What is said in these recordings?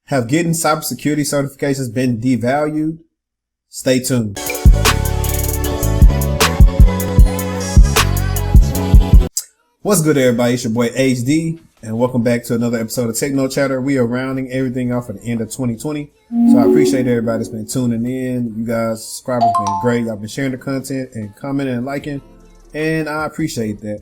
Have getting cybersecurity certifications been devalued? Stay tuned. What's good, everybody? It's your boy HD, and welcome back to another episode of TechTual Chatter. We are rounding everything off at the end of 2020, so I appreciate everybody that's been tuning in. You guys, subscribers, been great. Y'all been sharing the content and commenting and liking, and I appreciate that.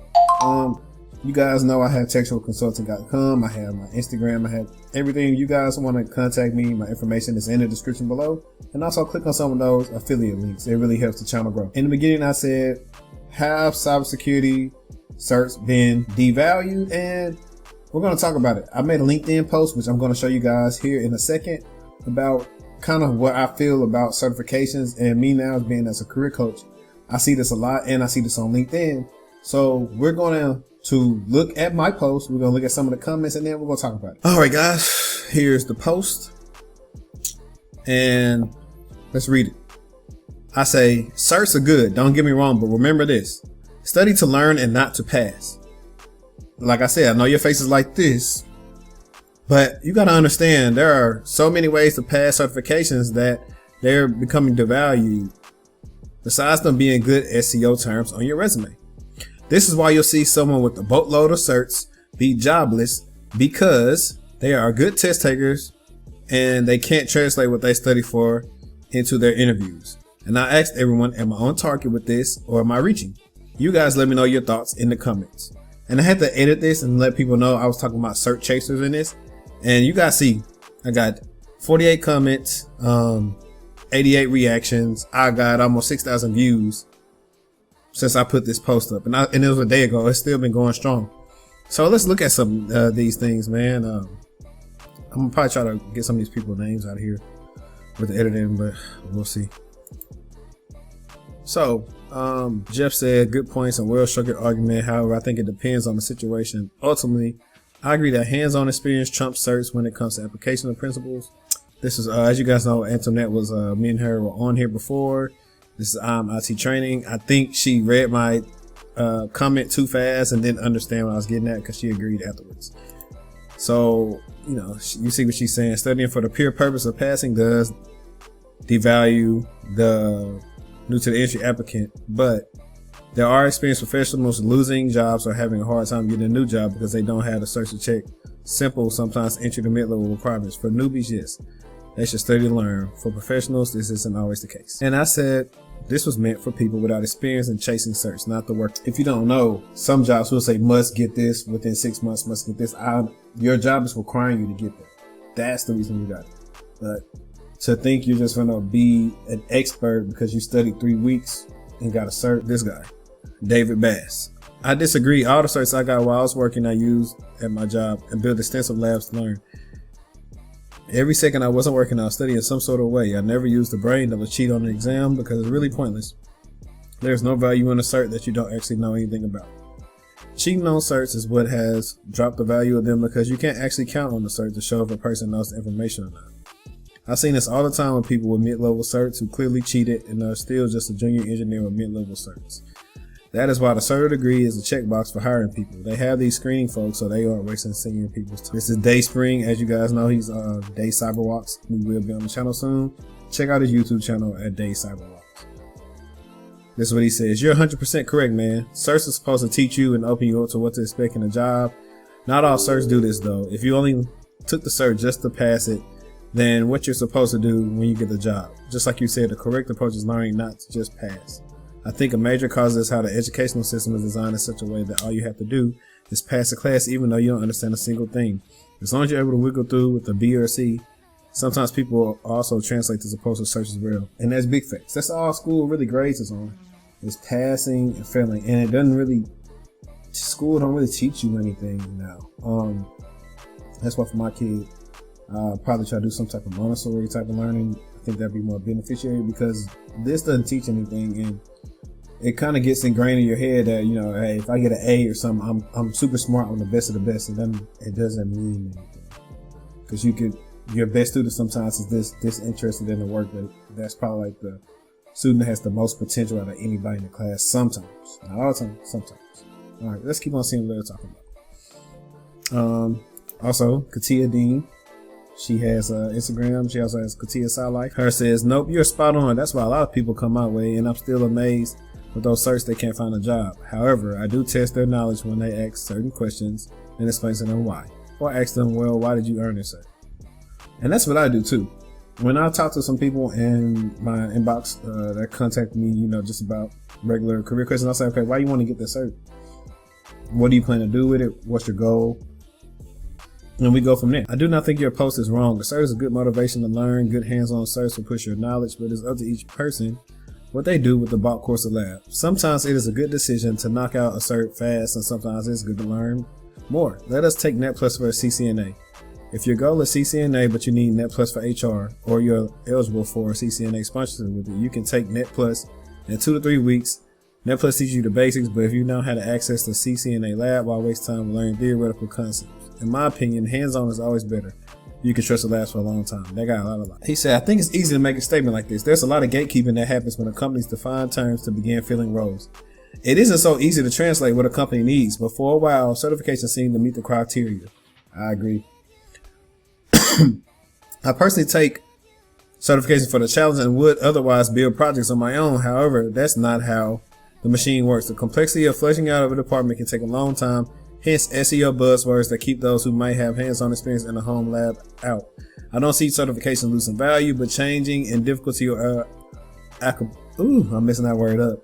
You guys know I have TechTual.com. I have my Instagram. I have everything. You guys want to contact me, my information is in the description below, and also click on some of those affiliate links. It really helps the channel grow. In the beginning, I said, have cybersecurity certs been devalued? And we're going to talk about it. I made a LinkedIn post, which I'm going to show you guys here in a second, about kind of what I feel about certifications, and me now being as a career coach, I see this a lot, and I see this on LinkedIn. So we're going to look at my post. We're going to look at some of the comments, and then we're going to talk about it. All right, guys, here's the post, and let's read it. I say, certs are good. Don't get me wrong, but remember this: study to learn and not to pass. Like I said, I know your face is like this, but you got to understand there are so many ways to pass certifications that they're becoming devalued, besides them being good SEO terms on your resume. This is why you'll see someone with a boatload of certs be jobless, because they are good test takers and they can't translate what they study for into their interviews. And I asked everyone, am I on target with this, or am I reaching? You guys let me know your thoughts in the comments. And I had to edit this and let people know I was talking about cert chasers in this. And you guys see, I got 48 comments, 88 reactions. I got almost 6,000 views since I put this post up, and it was a day ago. It's still been going strong. So let's look at some of these things, man. I'm gonna probably try to get some of these people's names out of here with the editing, but we'll see. So Jeff said, good points and well-structured argument. However, I think it depends on the situation. Ultimately, I agree that hands-on experience trumps certs when it comes to application of principles. This is, as you guys know, Antoinette was, me and her were on here before. This is IT training. I think she read my comment too fast and didn't understand what I was getting at, because she agreed afterwards. So, you know, you see what she's saying. Studying for the pure purpose of passing does devalue the new to the industry applicant, but there are experienced professionals losing jobs or having a hard time getting a new job because they don't have the search to check simple, sometimes entry to mid-level requirements. For newbies, yes, they should study to learn. For professionals, this isn't always the case. And I said this was meant for people without experience in chasing certs, not the work. If you don't know, some jobs will say must get this within 6 months, must get this. Your job is requiring you to get that. That's the reason you got it. But to think you're just gonna be an expert because you studied 3 weeks and got a cert, this guy, David Bass. I disagree. All the certs I got while I was working, I used at my job and built extensive labs to learn. Every second I wasn't working, I was studying some sort of way. I never used the brain that would cheat on an exam because it's really pointless. There's no value in a cert that you don't actually know anything about. Cheating on certs is what has dropped the value of them, because you can't actually count on the cert to show if a person knows the information or not. I've seen this all the time with people with mid-level certs who clearly cheated and are still just a junior engineer with mid-level certs. That is why the cert degree is a checkbox for hiring people. They have these screening folks so they aren't wasting senior people's time. This is Dayspring. As you guys know, he's Day Cyberwalks. We will be on the channel soon. Check out his YouTube channel at Day Cyberwalks. This is what he says. You're 100% correct, man. Certs are supposed to teach you and open you up to what to expect in a job. Not all certs do this though. If you only took the cert just to pass it, then what you're supposed to do when you get the job. Just like you said, the correct approach is learning, not to just pass. I think a major cause is how the educational system is designed in such a way that all you have to do is pass the class even though you don't understand a single thing. As long as you're able to wiggle through with a B or a C, sometimes people also translate this opposed to search as well. And that's big facts. That's all school really grades is on, is passing and failing. And it doesn't really, school don't really teach you anything now. That's why for my kid, probably try to do some type of Montessori type of learning. I think that'd be more beneficiary, because this doesn't teach anything, and it kind of gets ingrained in your head that, you know, hey, if I get an A or something, I'm super smart, I'm the best of the best. It doesn't mean anything, because your best student sometimes is this interested in the work, but that's probably like the student that has the most potential out of anybody in the class. Sometimes, not all the time, sometimes. All right, let's keep on seeing what they're talking about. Also, Katia Dean She has Instagram. She also has Katia Life. Her says, nope, you're spot on. That's why a lot of people come my way, and I'm still amazed with those certs they can't find a job. However, I do test their knowledge when they ask certain questions and explain to them why. Or ask them, well, why did you earn this cert? And that's what I do too. When I talk to some people in my inbox that contact me, just about regular career questions, I'll say, okay, why you want to get this cert? What do you plan to do with it? What's your goal? And we go from there. I do not think your post is wrong. The cert is a good motivation to learn. Good hands-on certs will push your knowledge, but it's up to each person what they do with the bulk course of lab. Sometimes it is a good decision to knock out a cert fast, and sometimes it's good to learn more. Let us take Net Plus versus CCNA. If your goal is CCNA but you need Net Plus for HR, or you're eligible for CCNA sponsorship with it, you can take Net Plus in 2 to 3 weeks. Net Plus teaches you the basics, but if you know how to access the CCNA lab, why waste time learning theoretical concepts? In my opinion, hands-on is always better. You can trust the labs for a long time. They got a lot of life. He said, I think it's easy to make a statement like this. There's a lot of gatekeeping that happens when a company's define terms to begin filling roles. It isn't so easy to translate what a company needs, but for a while, certifications seem to meet the criteria. I agree. I personally take certification for the challenge and would otherwise build projects on my own. However, that's not how the machine works. The complexity of fleshing out of a department can take a long time. Hence, SEO buzzwords that keep those who might have hands-on experience in a home lab out. I don't see certification losing value, but changing in difficulty or I'm messing that word up.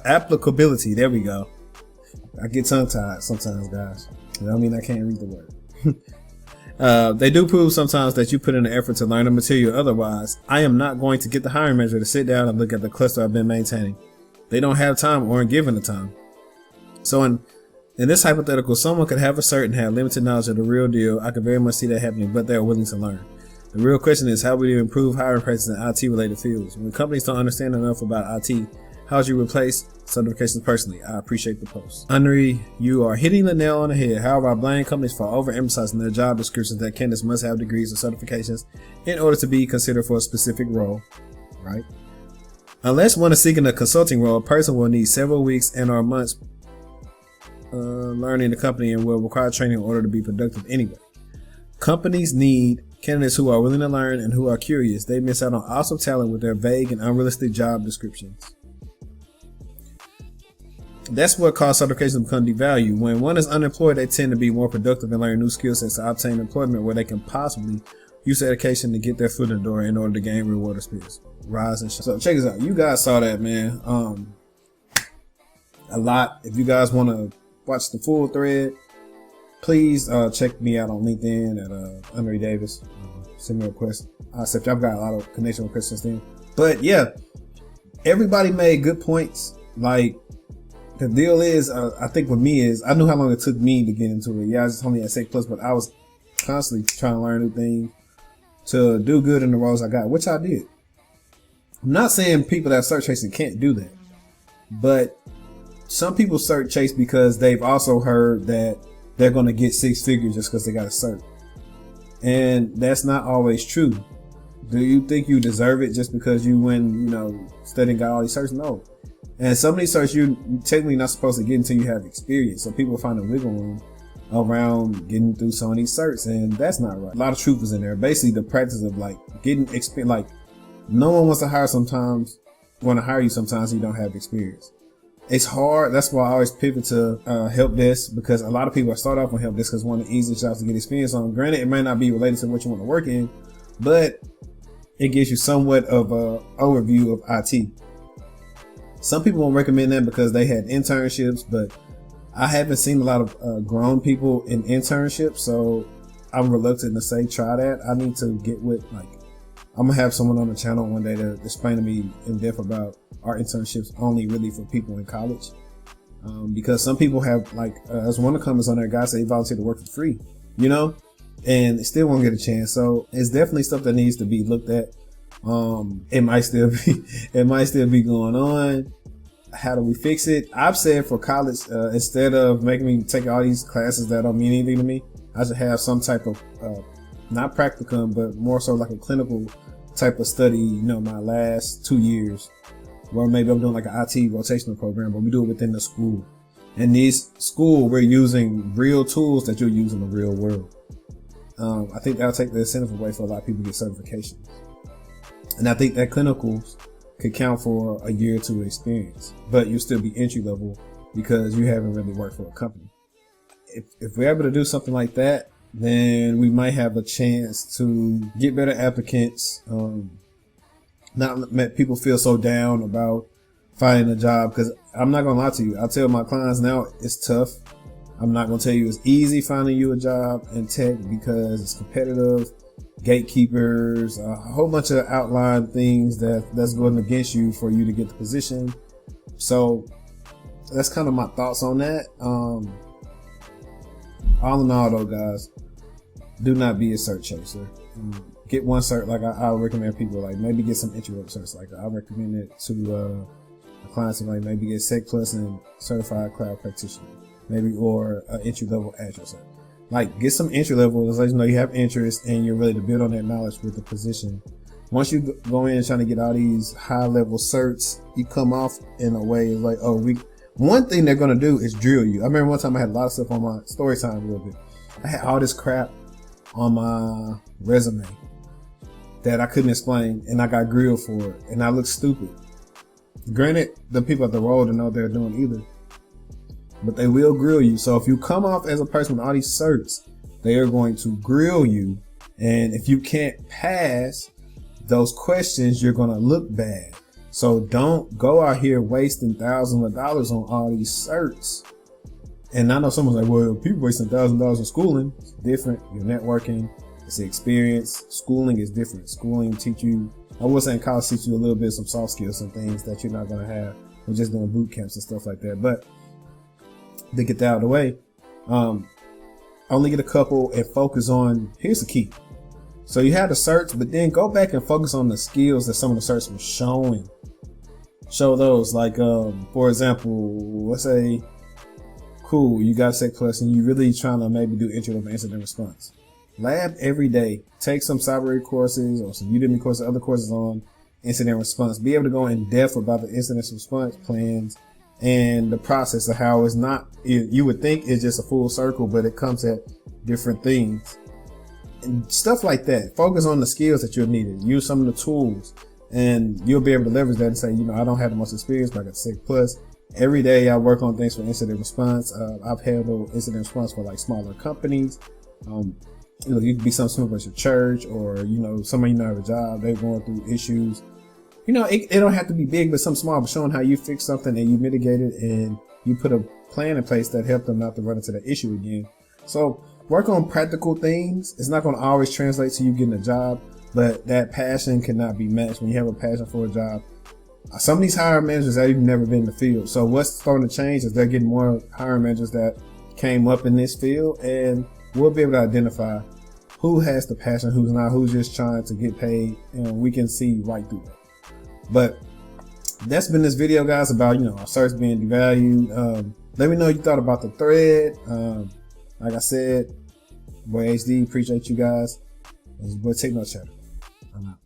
Applicability. There we go. I get tongue-tied sometimes, guys. I mean, I can't read the word. They do prove sometimes that you put in an effort to learn the material. Otherwise, I am not going to get the hiring manager to sit down and look at the cluster I've been maintaining. They don't have time or aren't given the time. So in this hypothetical, someone could have a cert and have limited knowledge of the real deal. I could very much see that happening, but they're willing to learn. The real question is, how would you improve hiring practices in IT-related fields? When companies don't understand enough about IT, how would you replace certifications personally? I appreciate the post. Henry, you are hitting the nail on the head. However, I blame companies for overemphasizing their job descriptions that candidates must have degrees or certifications in order to be considered for a specific role, right? Unless one is seeking a consulting role, a person will need several weeks and or months learning the company and will require training in order to be productive anyway. Companies need candidates who are willing to learn and who are curious. They miss out on awesome talent with their vague and unrealistic job descriptions. That's what causes certifications to become devalued. When one is unemployed, they tend to be more productive and learn new skill sets to obtain employment where they can possibly use education to get their foot in the door in order to gain reward experience. Rise and shine. So check this out. You guys saw that, man. A lot. If you guys want to watch the full thread, please check me out on LinkedIn at Henry Davis. Send me a request. I accept. I've got a lot of connection requests since then. But yeah, everybody made good points. Like, the deal is, I think with me is, I knew how long it took me to get into it. Yeah, I was only at 6 plus, but I was constantly trying to learn new things to do good in the roles I got, which I did. I'm not saying people that search chasing can't do that, but some people search chase because they've also heard that they're going to get 6 figures just because they got a cert. And that's not always true. Do you think you deserve it just because you went, studying, got all these certs? No. And some of these certs you're technically not supposed to get until you have experience. So people find a wiggle room around getting through some of these certs, and that's not right. A lot of truth is in there. Basically, the practice of getting experience. No one wants to hire you sometimes you don't have experience. It's hard. That's why I always pivot to help desk, because a lot of people start off on help desk because one of the easiest jobs to get experience on. Granted, it may not be related to what you want to work in, but it gives you somewhat of an overview of IT. Some people won't recommend that because they had internships, but I haven't seen a lot of grown people in internships, so I'm reluctant to say try that. I need to get with, I'm going to have someone on the channel one day to explain to me in depth about our internships only really for people in college. Because some people have, as one of the comments on there, guys say they volunteer to work for free, and still won't get a chance. So it's definitely stuff that needs to be looked at. It might still be going on. How do we fix it? I've said for college, instead of making me take all these classes that don't mean anything to me, I should have some type of, not practicum, but more so like a clinical type of study, my last 2 years, where maybe I'm doing like an IT rotational program, but we do it within the school. And this school, we're using real tools that you'll use in the real world. I think that'll take the incentive away for a lot of people to get certifications. And I think that clinicals could count for a year or two experience, but you'll still be entry level because you haven't really worked for a company. If we're able to do something like that, then we might have a chance to get better applicants, not let people feel so down about finding a job. Because I'm not gonna lie to you, I tell my clients now it's tough. I'm not gonna tell you it's easy finding you a job in tech because it's competitive, gatekeepers, a whole bunch of outline things that's going against you for you to get the position. So that's kind of my thoughts on that. All in all though, guys, do not be a cert chaser. Get one cert. Like I recommend people like maybe get some entry level certs. Like I recommend it to clients like maybe get Sec Plus and Certified Cloud Practitioner, maybe, or an entry level Azure cert. Like get some entry level, as you know you have interest and you're ready to build on that knowledge with the position. Once you go in trying to get all these high level certs, you come off in a way like, one thing they're gonna do is drill you. I remember one time I had a lot of stuff on my story time a little bit. I had all this crap on my resume that I couldn't explain, and I got grilled for it, and I looked stupid. Granted, the people at the role don't know what they're doing either, but they will grill you. So if you come off as a person with all these certs, they are going to grill you, and if you can't pass those questions, you're gonna look bad. So don't go out here wasting thousands of dollars on all these certs. And I know someone's like, well, people wasting $1,000 on schooling. It's different. You're networking. It's the experience. Schooling is different. Schooling teach you, I would say in college teach you a little bit of some soft skills and things that you're not going to have with just doing boot camps and stuff like that. But to get that out of the way, only get a couple and focus on, here's the key. So you have the certs, but then go back and focus on the skills that some of the certs were showing. Show those, like, for example, let's say, cool, you got Sec Plus and you really trying to maybe do entry level incident response. Lab every day. Take some cyber courses or some Udemy courses, other courses on incident response. Be able to go in depth about the incident response plans and the process of how it's not, you would think it's just a full circle, but it comes at different things and stuff like that. Focus on the skills that you're needed. Use some of the tools and you'll be able to leverage that and say, I don't have the most experience, but I got Sec Plus. Every day I work on things for incident response. I've handled incident response for like smaller companies. You could be something about your church or, somebody have a job, they're going through issues. It don't have to be big, but something small, but showing how you fix something and you mitigate it and you put a plan in place that helped them not to run into that issue again. So work on practical things. It's not going to always translate to you getting a job, but that passion cannot be matched when you have a passion for a job. Some of these hiring managers have even never been in the field. So what's starting to change is they're getting more hiring managers that came up in this field, and we'll be able to identify who has the passion, who's not, who's just trying to get paid, and we can see right through that. But that's been this video, guys, about, our certs being devalued. Let me know what you thought about the thread. Like I said, boy HD, appreciate you guys. This is boy Take No Chatter. I'm out.